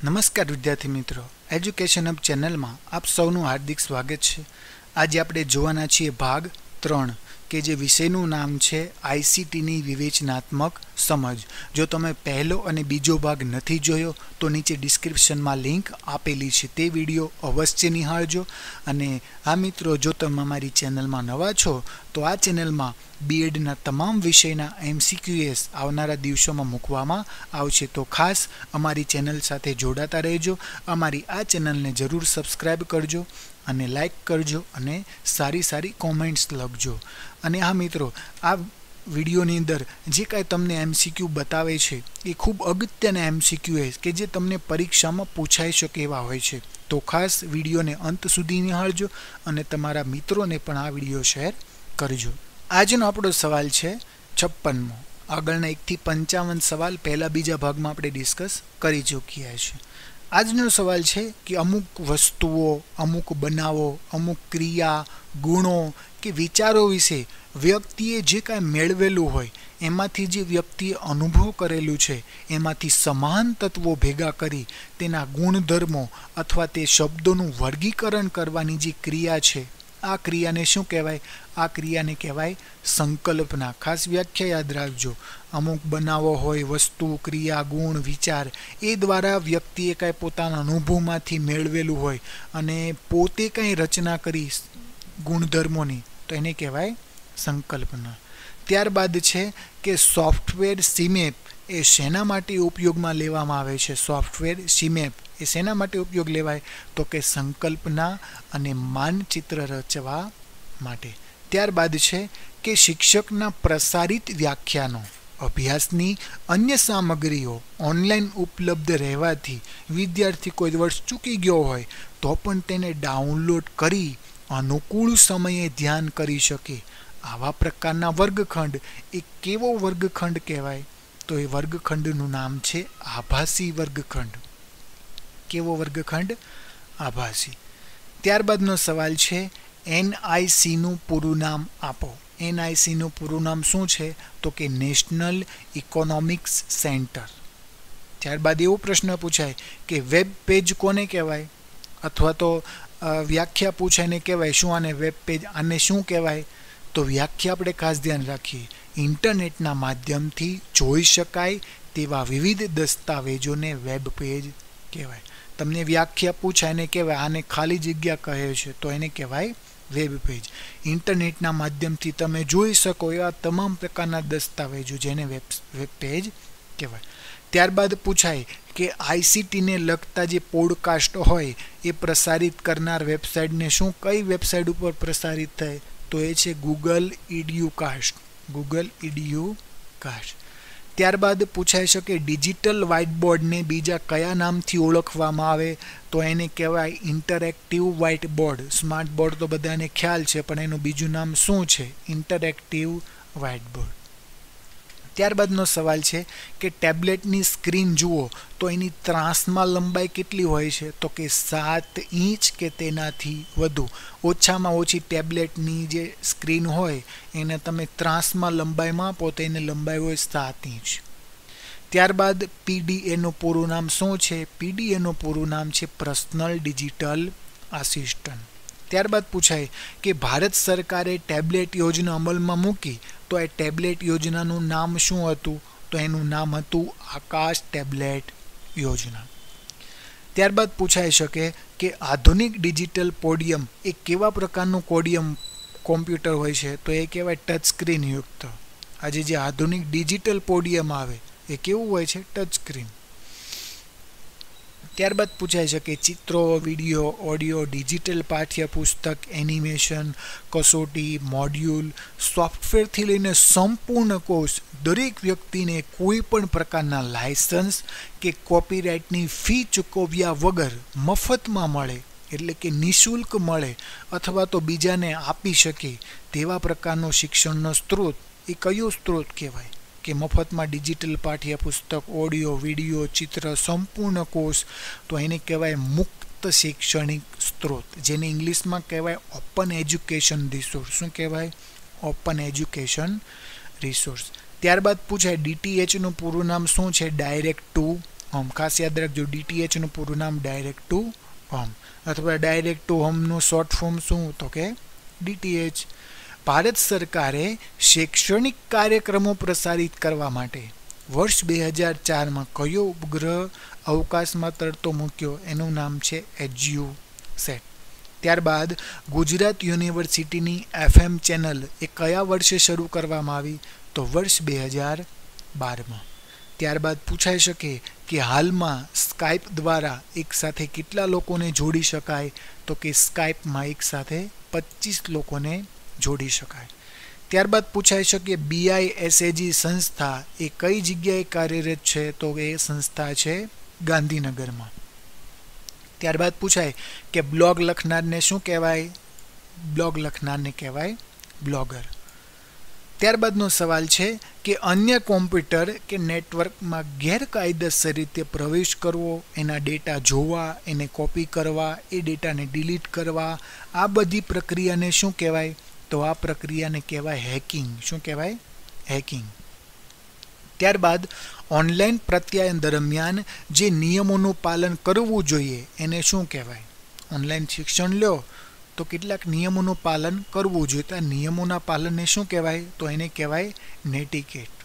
નમસ્કાર વિદ્યાર્થી મિત્રો, એજ્યુકેશન હબ ચેનલમાં આપ સૌનું હાર્દિક સ્વાગત છે। આજે આપણે જોવાના છીએ ભાગ 3 કે જે વિષયનું નામ છે આઈસીટીની વિવેચનાત્મક સમજ। જો તમે પહેલો અને બીજો ભાગ નથી જોયો તો નીચે ડિસ્ક્રિપ્શનમાં લિંક આપેલી છે, તે વિડીયો અવશ્ય નિહાળજો। અને આ મિત્રો, જો તમે અમારી ચેનલમાં નવા છો તો આ ચેનલમાં B.edના તમામ વિષયના MCQs આવનારા દિવસોમાં મૂકવામાં આવશે, તો ખાસ અમારી ચેનલ સાથે જોડાતા રહેજો। અમારી આ ચેનલને જરૂર સબસ્ક્રાઈબ કરજો અને લાઈક કરજો અને સારી કોમેન્ટ્સ લખજો। અને હા મિત્રો, આ વિડીયોની અંદર જે કાંઈ તમને MCQ બતાવે છે એ ખૂબ અગત્યના MCQ કે જે તમને પરીક્ષામાં પૂછાઈ શકે એવા હોય છે, તો ખાસ વિડીયોને અંત સુધી નિહાળજો અને તમારા મિત્રોને પણ આ વિડીયો શેર કરજો। આજનો આપણો સવાલ છે 56મો। આગળના 1 થી 55 સવાલ પહેલા બીજા ભાગમાં આપણે ડિસ્કસ કરી ચૂક્યા છે। આજનો સવાલ છે કે અમુક વસ્તુઓ, અમુક બનાવો, અમુક ક્રિયા, ગુણો કે વિચારો વિશે વ્યક્તિએ જે કાંઈ મેળવેલું હોય એમાંથી જે વ્યક્તિએ અનુભવ કરેલું છે એમાંથી સમાન તત્વો ભેગા કરી તેના ગુણધર્મો અથવા તે શબ્દોનું વર્ગીકરણ કરવાની જે ક્રિયા છે, આ ક્રિયાને શું કહેવાય? આ ક્રિયાને કહેવાય સંકલ્પના। ખાસ વ્યાખ્યા યાદ રાખજો। અમુક બનાવો હોય, વસ્તુ, ક્રિયા, ગુણ, વિચાર, એ દ્વારા વ્યક્તિએ કાંઈ પોતાના અનુભવમાંથી મેળવેલું હોય અને પોતે કાંઈ રચના કરી ગુણધર્મોની, તો એને કહેવાય સંકલ્પના। ત્યારબાદ છે કે સોફ્ટવેર સીમેપ એ શેના માટે ઉપયોગમાં લેવામાં આવે છે? સોફ્ટવેર સીમેપ એ શેના માટે ઉપયોગ લેવાય? તો કે સંકલ્પના અને માનચિત્ર રચવા માટે। ત્યારબાદ છે કે શિક્ષકના પ્રસારિત વ્યાખ્યાનો, અભ્યાસની અન્ય સામગ્રીઓ ઓનલાઈન ઉપલબ્ધ રહેવાથી વિદ્યાર્થી કોઈ વર્ષ ચૂકી ગયો હોય તો પણ તેને ડાઉનલોડ કરી અનુકૂળ સમયે ધ્યાન કરી શકે। આવા પ્રકારના વર્ગખંડ એ કેવો વર્ગખંડ કહેવાય? તો એ વર્ગખંડનું નામ છે આભાસી વર્ગખંડ। કેવો વર્ગખંડ? આભાસી। ત્યારબાદનો સવાલ છે NIC નું પૂરું નામ આપો। NIC નું પૂરું નામ શું છે? તો કે નેશનલ ઇકોનોમિક્સ સેન્ટર। ત્યારબાદ એવો પ્રશ્ન પૂછાય કે વેબ પેજ કોને કહેવાય? અથવા તો વ્યાખ્યા પૂછાય ને કહેવાય શું આને વેબ પેજ, આને શું કહેવાય? તો વ્યાખ્યા આપણે ખાસ ધ્યાન રાખીએ, ઇન્ટરનેટના માધ્યમથી જોઈ શકાય તેવા વિવિધ દસ્તાવેજોને વેબ પેજ કહેવાય। તમને વ્યાખ્યા પૂછાય ને કહેવાય આને ખાલી જગ્યા કહે છે, તો એને કહેવાય વેબ પેજ। ઇન્ટરનેટના માધ્યમથી તમે જોઈ શકો એવા તમામ પ્રકારના દસ્તાવેજો, જેને વેબ પેજ કહેવાય। ત્યારબાદ પૂછાય કે આઈસીટીને લગતા જે પોડકાસ્ટ હોય એ પ્રસારિત કરનાર વેબસાઇટને શું, કઈ વેબસાઇટ ઉપર પ્રસારિત થાય? તો એ છે ગૂગલ EDUcast। Google EDUcast। ત્યારબાદ પૂછાઈ શકે ડિજિટલ વ્હાઇટ બોર્ડને બીજા કયા નામથી ઓળખવામાં આવે? તો એને કહેવાય interactive white board. Smart board તો બધાને ખ્યાલ છે, પણ એનું બીજું નામ શું છે? Interactive white board. ત્યારબાદનો સવાલ છે કે ટેબ્લેટની સ્ક્રીન જુઓ તો એની ત્રાસમાં લંબાઈ કેટલી હોય છે? તો કે 7 ઇંચ કે તેનાથી વધુ। ઓછામાં ઓછી ટેબ્લેટની જે સ્ક્રીન હોય એને તમે ત્રાસમાં લંબાઈ માપો તો એની લંબાઈ હોય 7 ઇંચ। ત્યારબાદ PDA નું પૂરું નામ શું છે? PDA નું પૂરું નામ છે પર્સનલ ડિજિટલ આસિસ્ટન્ટ। ત્યારબાદ પૂછાય કે ભારત સરકારે ટેબ્લેટ યોજના અમલમાં મૂકી તો એ ટેબ્લેટ યોજનાનું નામ શું હતું? તો એનું નામ હતું આકાશ ટેબ્લેટ યોજના। ત્યારબાદ પૂછાઈ શકે કે આધુનિક ડિજિટલ પોડિયમ એ કેવા પ્રકારનું કોમ્પ્યુટર હોય છે? તો એ કહેવાય ટચ સ્ક્રીન યુક્ત। આજે જે આધુનિક ડિજિટલ પોડિયમ આવે એ કેવું હોય છે? Touch screen. ત્યારબાદ પૂછાઈ શકે ચિત્રો, વિડીયો, ઓડિયો, ડિજિટલ પાઠ્યપુસ્તક, એનિમેશન, કસોટી, મોડ્યુલ, સોફ્ટવેરથી લઈને સંપૂર્ણ કોર્સ દરેક વ્યક્તિને કોઈ પણ પ્રકારના લાયસન્સ કે કોપીરાઇટની ફી ચૂકવ્યા વગર મફતમાં મળે, એટલે કે નિઃશુલ્ક મળે અથવા તો બીજાને આપી શકે તેવા પ્રકારનો શિક્ષણનો સ્ત્રોત એ કયો સ્ત્રોત કહેવાય? કે મફતમાં ડિજિટલ પાઠ્યપુસ્તક, ઓડિયો, વિડીયો, ચિત્ર, સંપૂર્ણ કોર્સ, તો એને કહેવાય મુક્ત શૈક્ષણિક સ્ત્રોત, જેને ઇંગ્લિશમાં કહેવાય ઓપન એજ્યુકેશન રિસોર્સ। શું કહેવાય? Open education resource. ત્યારબાદ પૂછાય DTH નું પૂરું નામ શું છે? Direct to home. ખાસ યાદ રાખજો, DTH નું પૂરું નામ ડાયરેક્ટ ટુ હોમ, અથવા ડાયરેક્ટ ટુ હોમનું શોર્ટ ફોર્મ શું? તો કે DTH. ભારત સરકારે શૈક્ષણિક કાર્યક્રમો પ્રસારિત કરવા માટે વર્ષ 2004માં કયો ઉપગ્રહ અવકાશમાં તરતો મૂક્યો? એનું નામ છે HGU-SAT. ત્યારબાદ ગુજરાત યુનિવર્સિટીની FM ચેનલ એ કયા વર્ષે શરૂ કરવામાં આવી? તો વર્ષ 2012માં. ત્યારબાદ પૂછાઈ શકે કે હાલમાં સ્કાઇપ દ્વારા એક સાથે કેટલા લોકોને જોડી શકાય? તો કે સ્કાઇપમાં એક સાથે 25 લોકોને જોડી શકાય. ત્યારબાદ પૂછાઈ શકે BISAG સંસ્થા એ કઈ જગ્યાએ કાર્યરત છે? તો એ સંસ્થા છે ગાંધીનગરમાં. ત્યારબાદ પૂછાય કે બ્લોગ લખનારને શું કહેવાય? બ્લોગ લખનારને કહેવાય બ્લોગર. ત્યારબાદનો સવાલ છે કે અન્ય કોમ્પ્યુટર કે નેટવર્કમાં ગેરકાયદેસર રીતે પ્રવેશ કરવો, એના ડેટા જોવા, એને કોપી કરવા, એ ડેટાને ડિલીટ કરવા, આ બધી પ્રક્રિયાને શું કહેવાય? તો આ પ્રક્રિયાને કહેવાય હેકિંગ. શું કહેવાય? હેકિંગ. ત્યારબાદ ઓનલાઈન પ્રત્યાયન દરમિયાન જે નિયમોનું પાલન કરવું જોઈએ એને શું કહેવાય? ઓનલાઈન શિક્ષણ લો તો કેટલાક નિયમોનું પાલન કરવું જોઈએ, તો આ નિયમોના પાલનને શું કહેવાય? તો એને કહેવાય નેટિકેટ.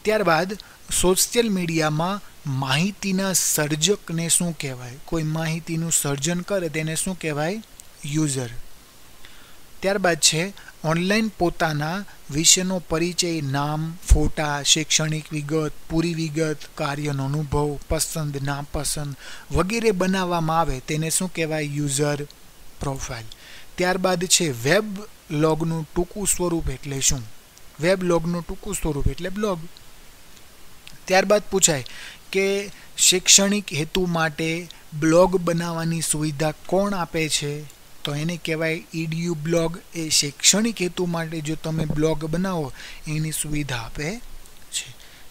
ત્યારબાદ સોશિયલ મીડિયામાં માહિતીના સર્જકને શું કહેવાય? કોઈ માહિતીનું સર્જન કરે તેને શું કહેવાય? યુઝર. ત્યારબાદ છે ઓનલાઈન પોતાના વિશેનો પરિચય, નામ, ફોટા, શૈક્ષણિક વિગત, પૂરી વિગત, કાર્યનો અનુભવ, પસંદ, નાપસંદ વગેરે બનાવવામાં આવે તેને શું કહેવાય? User profile. ત્યારબાદ છે વેબ લોગનું ટૂંકું સ્વરૂપ એટલે શું? વેબ લોગનું ટૂંકું સ્વરૂપ એટલે બ્લોગ. ત્યારબાદ પૂછાય કે શૈક્ષણિક હેતુ માટે બ્લોગ બનાવવાની સુવિધા કોણ આપે છે? તો એને કહેવાય EDU બ્લોગ. એ શૈક્ષણિક હેતુ માટે જો તમે બ્લોગ બનાવો એની સુવિધા આપે છે.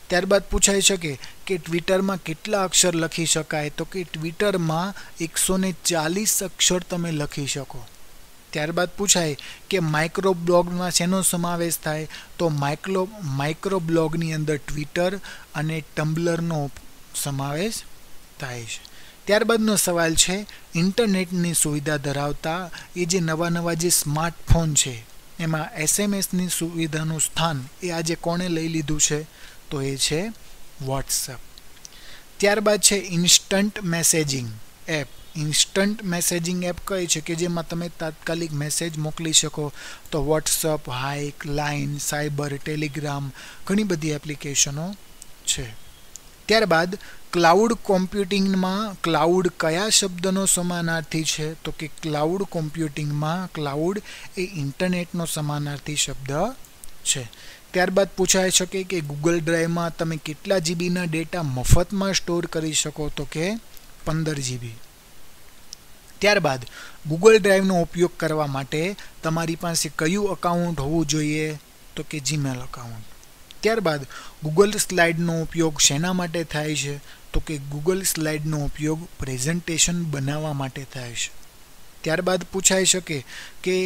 ત્યારબાદ પૂછાઈ શકે કે ટ્વિટરમાં કેટલા અક્ષર લખી શકાય? તો કે ટ્વિટરમાં 140 અક્ષર તમે લખી શકો. ત્યારબાદ પૂછાય કે માઇક્રો બ્લોગમાં શેનો સમાવેશ થાય? તો માઇક્રો બ્લોગની અંદર ટ્વિટર અને ટમ્બલરનો સમાવેશ થાય છે. ત્યારબાદનો સવાલ છે ઇન્ટરનેટની સુવિધા ધરાવતા એ જે નવા જે સ્માર્ટફોન છે એમાં SMS-ની સુવિધાનું સ્થાન એ આજે કોણે લઈ લીધું છે? તો એ છે વોટ્સએપ. ત્યારબાદ છે instant messaging app. Instant messaging app કઈ છે કે જેમાં તમે તાત્કાલિક મેસેજ મોકલી શકો? તો WhatsApp, hike, line, cyber, Telegram, ઘણી બધી એપ્લિકેશનો છે. ત્યારબાદ ક્લાઉડ કોમ્પ્યુટિંગમાં ક્લાઉડ કયા શબ્દનો સમાનાર્થી છે? તો કે ક્લાઉડ કોમ્પ્યુટિંગમાં ક્લાઉડ એ ઇન્ટરનેટનો સમાનાર્થી શબ્દ છે. ત્યારબાદ પૂછાઈ શકે કે ગૂગલ ડ્રાઈવમાં તમે કેટલા જીબીના ડેટા મફતમાં સ્ટોર કરી શકો? તો કે 15 GB. ત્યારબાદ ગૂગલ ડ્રાઈવનો ઉપયોગ કરવા માટે તમારી પાસે કયું અકાઉન્ટ હોવું જોઈએ? તો કે જીમેલ અકાઉન્ટ. ત્યારબાદ ગૂગલ સ્લાઇડનો ઉપયોગ શેના માટે થાય છે? તો કે ગૂગલ સ્લાઇડનો ઉપયોગ પ્રેઝન્ટેશન બનાવવા માટે થાય છે. ત્યારબાદ પૂછાઈ શકે કે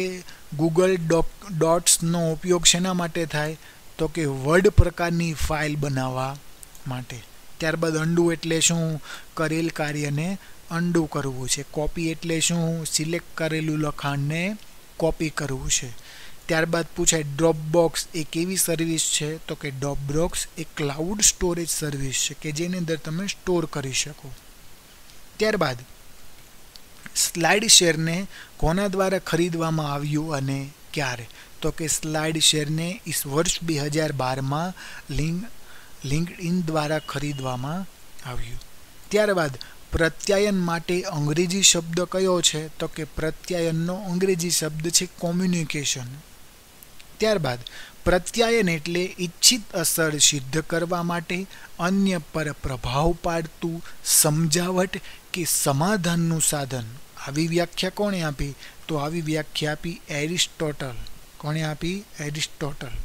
ગૂગલ ડોટ્સનો ઉપયોગ શેના માટે થાય? તો કે વર્ડ પ્રકારની ફાઇલ બનાવવા માટે. ત્યારબાદ અન્ડુ એટલે શું? કરેલ કાર્યને અન્ડુ કરવું છે. કોપી એટલે શું? સિલેક્ટ કરેલું લખાણને કોપી કરવું છે. ત્યારબાદ પૂછાય ડ્રોપબોક્સ એ કેવી સર્વિસ છે? તો કે ડ્રોપબોક્સ એ ક્લાઉડ સ્ટોરેજ સર્વિસ છે કે જેની અંદર તમે સ્ટોર કરી શકો. ત્યારબાદ સ્લાઇડ શેરને કોના દ્વારા ખરીદવામાં આવ્યું અને ક્યારે? તો કે સ્લાઇડ શેરને વર્ષ 2012માં લિંક્ડઇન દ્વારા ખરીદવામાં આવ્યું. ત્યારબાદ પ્રત્યાયન માટે અંગ્રેજી શબ્દ કયો છે? તો કે પ્રત્યાયનનો અંગ્રેજી શબ્દ છે કોમ્યુનિકેશન. ત્યારબાદ પ્રત્યાયન એટલે ઈચ્છિત અસર સિદ્ધ કરવા માટે અન્ય પર પ્રભાવ પાડતું સમજાવટ કે સમાધાનનું સાધન. આવી વ્યાખ્યા કોણે આપી? તો આવી વ્યાખ્યા આપી એરિસ્ટોટલ. કોણે આપી? એરિસ્ટોટલ.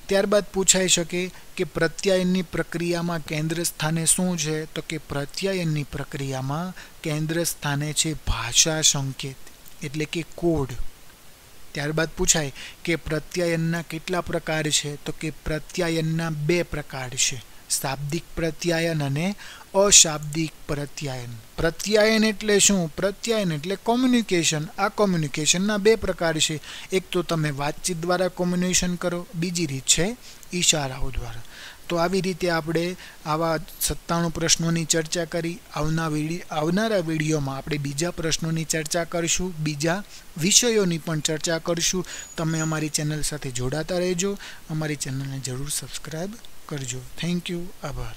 ત્યારબાદ પૂછાઈ શકે કે પ્રત્યાયનની પ્રક્રિયામાં કેન્દ્ર સ્થાને શું છે? તો કે પ્રત્યાયનની પ્રક્રિયામાં કેન્દ્ર સ્થાને છે ભાષા સંકેત એટલે કે કોડ. ત્યારબાદ પૂછાય કે પ્રત્યાયનના કેટલા પ્રકાર છે? તો કે પ્રત્યાયનના 2 પ્રકાર છે. શાબ્દિક પ્રત્યાયન અને અશાબ્દિક પ્રત્યાયન. પ્રત્યાયન એટલે શું? પ્રત્યાયન એટલે કોમ્યુનિકેશન. આ કોમ્યુનિકેશનના બે પ્રકાર છે. એક તો તમે વાતચીત દ્વારા કોમ્યુનિકેશન કરો, બીજી રીત છે ઈશારાઓ દ્વારા. તો આવી રીતે આપણે આવા 97 પ્રશ્નોની ચર્ચા કરી. આવનારા વિડીયોમાં આપણે બીજા પ્રશ્નોની ચર્ચા કરીશું, બીજા વિષયોની પણ ચર્ચા કરીશું. તમે અમારી ચેનલ સાથે જોડાતા રહેજો. અમારી ચેનલને જરૂર સબસ્ક્રાઈબ કરજો. Thank you. આભાર.